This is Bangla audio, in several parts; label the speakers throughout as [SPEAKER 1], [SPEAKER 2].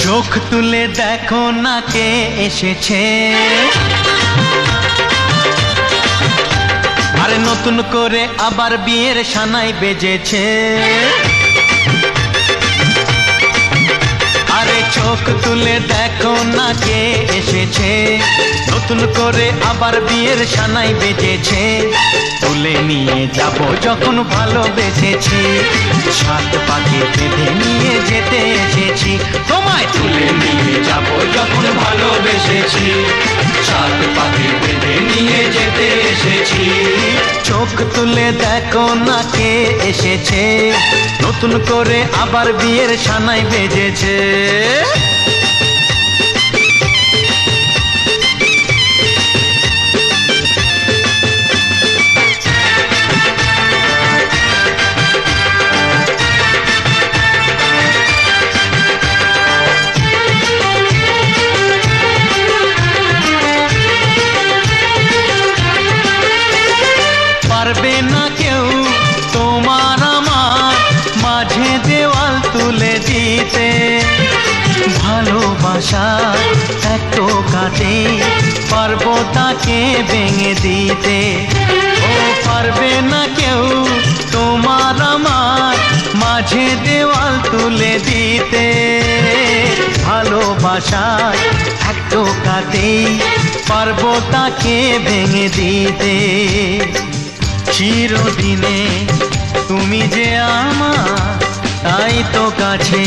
[SPEAKER 1] চোখ তুলে দেখো না কে এসেছে, আরে নতুন করে আবার বিয়ের সানাই বেজেছে। আরে চোখ তুলে দেখো না কে এসেছে, নতুন করে আবার বিয়ের সানাই বেজেছে। তুলে নিয়ে যাব যখন ভালোবেসেছি, সাত পাকে বেঁধে নিয়ে যেতে এসেছি। তোমায় তুলে নিয়ে যাব যখন ভালোবেসেছি, সাত পাকে বেঁধে নিয়ে যেতে এসেছি। চোখ তুলে দেখো না কে এসেছে, নতুন করে আবার বিয়ের সানাই বেজেছে। পারবে না কেউ তোমার আমার মাঝে দেওয়াল তুলে দিতে, ভালোবাসা এত কাটে পারবো তাকে ভেঙে দিতে। ও পারবে না কেউ তোমার আমার মাঝে দেওয়াল তুলে দিতে, ভালোবাসা এত কাটে পারবো তাকে ভেঙে দিতে। চিরদিনে তুমি যে আমার, তাই তো কাছে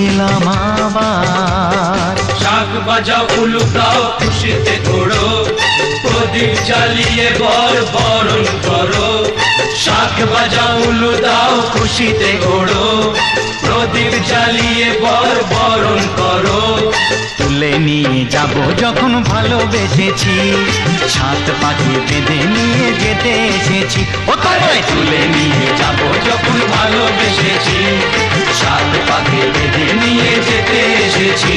[SPEAKER 1] এলাম আবার।
[SPEAKER 2] শাক বাজাও উলু দাও খুশিতে ঘোড়ো, প্রদীপ জ্বালিয়ে বরণ করো। শাক বাজাও উলু দাও খুশিতে ঘোড়ো, প্রদীপ জ্বালিয়ে বরণ করো।
[SPEAKER 1] তুলে নিয়ে যাব যখন ভালোবেসেছি, সাত পাখি বেঁধে নিয়ে যেতে এসেছি। ও তোমায়
[SPEAKER 2] তুলে নিয়ে যাব যখন ভালোবেসেছি, সাত পাখি বেঁধে নিয়ে যেতে এসেছি।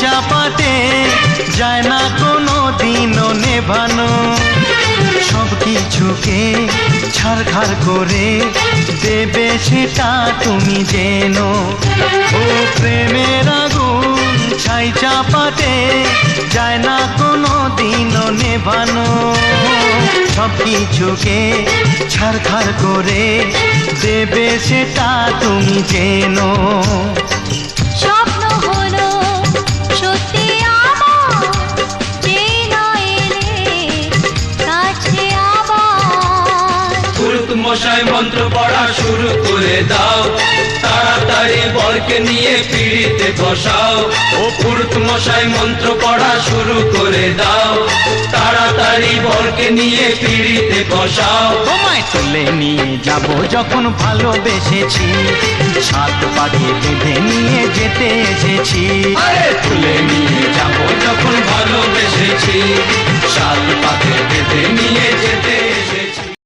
[SPEAKER 1] চাপাতে যায় না কোনো দিনও নেভানো, সব কিছুকে ছারখার করে দেবে সেটা তুমি জেনো। ও প্রেমের আগুন ছাই চাপাতে যায় না কোনো দিনও নেভানো, সব কিছুকে ছারখার করে দেবে সেটা তুমি জেনো।
[SPEAKER 3] স্বপ্ন হলো সত্যি আমার, যে নয় এলে কাছে আবার।
[SPEAKER 2] পুরুত মশাই মন্ত্র পড়া শুরু করে দাও, তাড়াতাড়ি বরকে নিয়ে পিড়িতে বসাও। ও পুরুত মশাই মন্ত্র পড়া শুরু করে দাও, তাড়াতাড়ি বরকে নিয়ে পিড়িতে বসাও।
[SPEAKER 1] তোমায় তুলে নিয়ে যাব যখন ভালোবেসেছি, সাত পাখি বেঁধে নিয়ে যেতে এসেছি।
[SPEAKER 2] তুলে নিয়ে যাব যখন ভালোবেসেছি, সাত পাখি